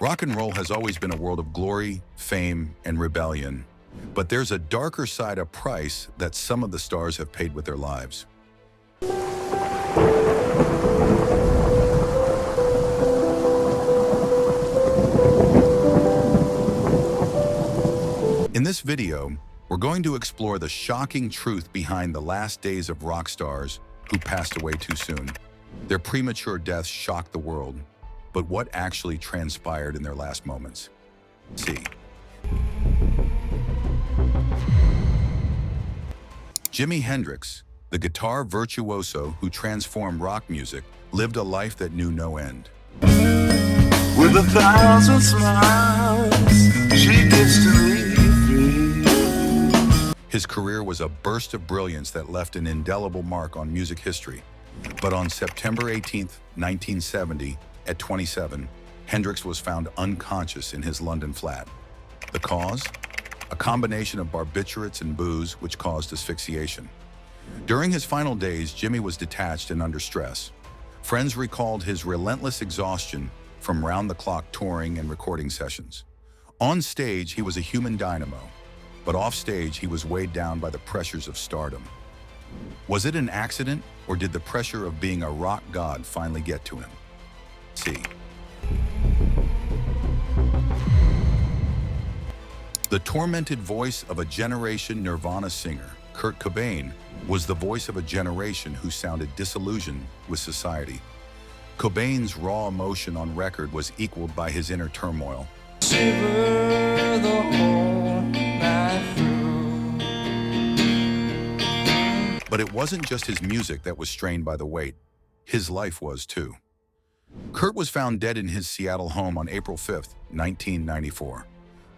Rock and roll has always been a world of glory, fame, and rebellion. But there's a darker side of price that some of the stars have paid with their lives. In this video, we're going to explore the shocking truth behind the last days of rock stars who passed away too soon. Their premature deaths shocked the world, but what actually transpired in their last moments? See. Jimi Hendrix, the guitar virtuoso who transformed rock music, lived a life that knew no end. With 1,000 smiles, she gives to me free. His career was a burst of brilliance that left an indelible mark on music history. But on September 18, 1970, at 27, Hendrix was found unconscious in his London flat. The cause? A combination of barbiturates and booze which caused asphyxiation. During his final days, Jimi was detached and under stress. Friends recalled his relentless exhaustion from round-the-clock touring and recording sessions. On stage, he was a human dynamo, but off stage, he was weighed down by the pressures of stardom. Was it an accident, or did the pressure of being a rock god finally get to him? See. The tormented voice of a generation Nirvana singer, Kurt Cobain, was the voice of a generation who sounded disillusioned with society. Cobain's raw emotion on record was equaled by his inner turmoil. Shiver the whole night through. But it wasn't just his music that was strained by the weight. His life was too. Kurt was found dead in his Seattle home on April 5, 1994.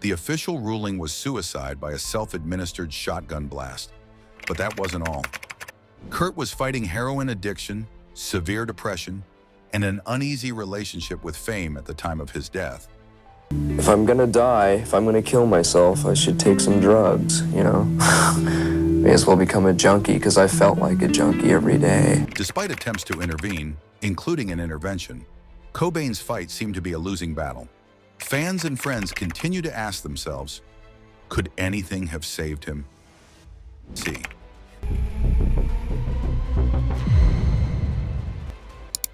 The official ruling was suicide by a self-administered shotgun blast. But that wasn't all. Kurt was fighting heroin addiction, severe depression, and an uneasy relationship with fame at the time of his death. If I'm gonna die, if I'm gonna kill myself, I should take some drugs, you know? May as well become a junkie, because I felt like a junkie every day. Despite attempts to intervene, including an intervention, Cobain's fight seemed to be a losing battle. Fans and friends continue to ask themselves, could anything have saved him? See.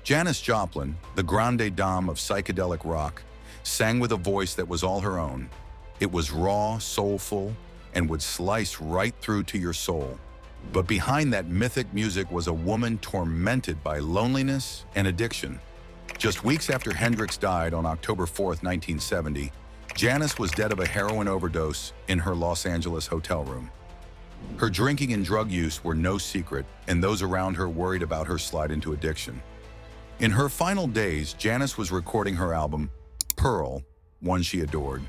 Janis Joplin, the grande dame of psychedelic rock, sang with a voice that was all her own. It was raw, soulful, and would slice right through to your soul. But behind that mythic music was a woman tormented by loneliness and addiction. Just weeks after Hendrix died on October 4, 1970, Janis was dead of a heroin overdose in her Los Angeles hotel room. Her drinking and drug use were no secret, and those around her worried about her slide into addiction. In her final days, Janis was recording her album, Pearl, one she adored.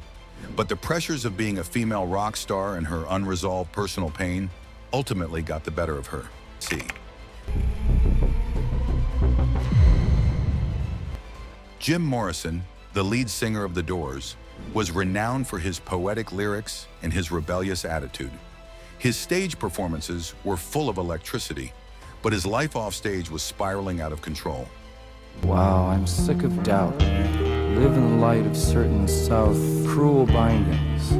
But the pressures of being a female rock star and her unresolved personal pain ultimately got the better of her. See. Jim Morrison, the lead singer of The Doors, was renowned for his poetic lyrics and his rebellious attitude. His stage performances were full of electricity, but his life off stage was spiraling out of control. Wow, I'm sick of doubt. Live in the light of certain south cruel bindings.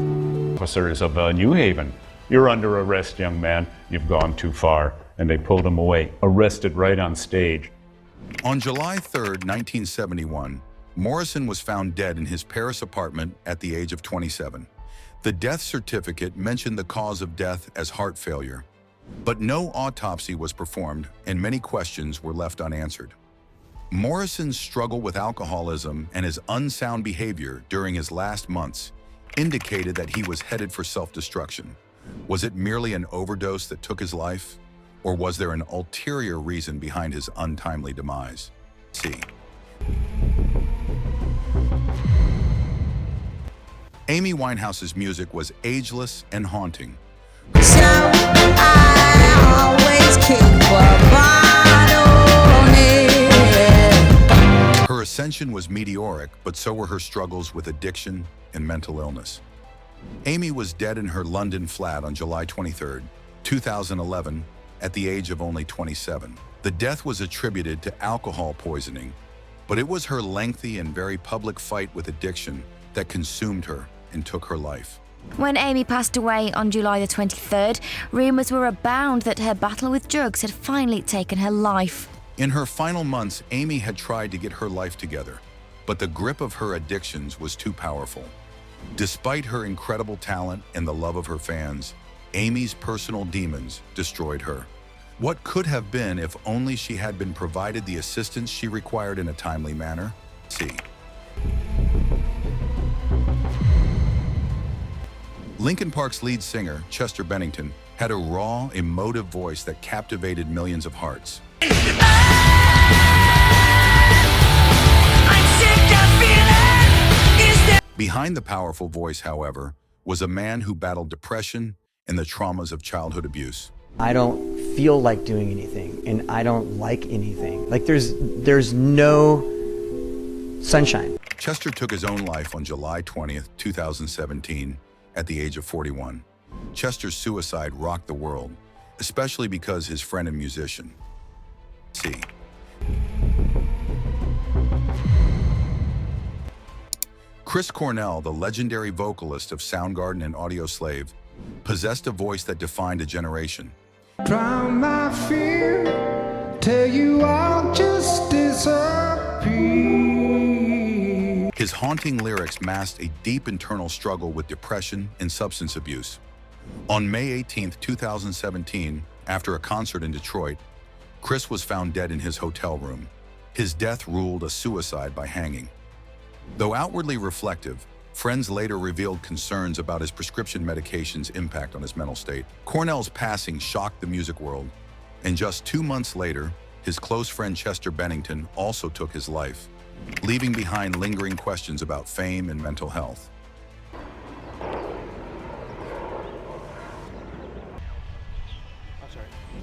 Officers of New Haven, you're under arrest, young man. You've gone too far. And they pulled him away, arrested right on stage. On July 3, 1971, Morrison was found dead in his Paris apartment at the age of 27. The death certificate mentioned the cause of death as heart failure, but no autopsy was performed and many questions were left unanswered. Morrison's struggle with alcoholism and his unsound behavior during his last months indicated that he was headed for self-destruction. Was it merely an overdose that took his life, or was there an ulterior reason behind his untimely demise? See. Amy Winehouse's music was ageless and haunting. So I always keep a bottle near. Her ascension was meteoric, but so were her struggles with addiction and mental illness. Amy was dead in her London flat on July 23, 2011, at the age of only 27. The death was attributed to alcohol poisoning, But it was her lengthy and very public fight with addiction that consumed her and took her life. When Amy passed away on July the 23rd, rumours were abound that her battle with drugs had finally taken her life. In her final months, Amy had tried to get her life together, but the grip of her addictions was too powerful. Despite her incredible talent and the love of her fans, Amy's personal demons destroyed her. What could have been if only she had been provided the assistance she required in a timely manner? See. Linkin Park's lead singer, Chester Bennington, had a raw, emotive voice that captivated millions of hearts. Behind the powerful voice, however, was a man who battled depression and the traumas of childhood abuse. I don't feel like doing anything, and I don't like anything. Like there's no sunshine. Chester took his own life on July 20th, 2017, at the age of 41. Chester's suicide rocked the world, especially because his friend and musician. See. Chris Cornell, the legendary vocalist of Soundgarden and Audioslave, possessed a voice that defined a generation. Drown my fear, tell you I'll just disappear. His haunting lyrics masked a deep internal struggle with depression and substance abuse. On May 18, 2017, after a concert in Detroit, Chris was found dead in his hotel room. His death ruled a suicide by hanging. Though outwardly reflective, friends later revealed concerns about his prescription medication's impact on his mental state. Cornell's passing shocked the music world, and just 2 months later, his close friend Chester Bennington also took his life, leaving behind lingering questions about fame and mental health.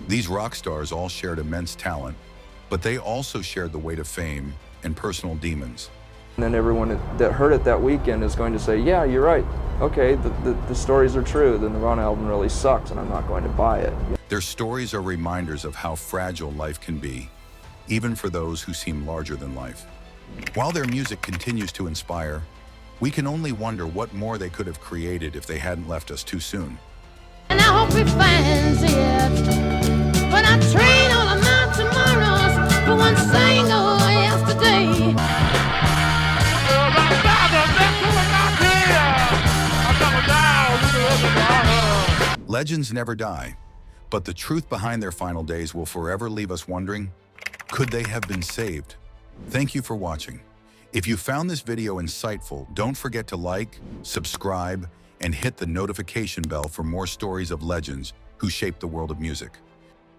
These rock stars all shared immense talent, but they also shared the weight of fame and personal demons. And then everyone that heard it that weekend is going to say, yeah, you're right. Okay, the stories are true. The Nirvana album really sucks, and I'm not going to buy it. Their stories are reminders of how fragile life can be, even for those who seem larger than life. While their music continues to inspire, we can only wonder what more they could have created if they hadn't left us too soon. And I hope he finds it. But I train all of my tomorrows for one single yesterday. Legends never die, but the truth behind their final days will forever leave us wondering, could they have been saved? Thank you for watching. If you found this video insightful, don't forget to like, subscribe, and hit the notification bell for more stories of legends who shaped the world of music.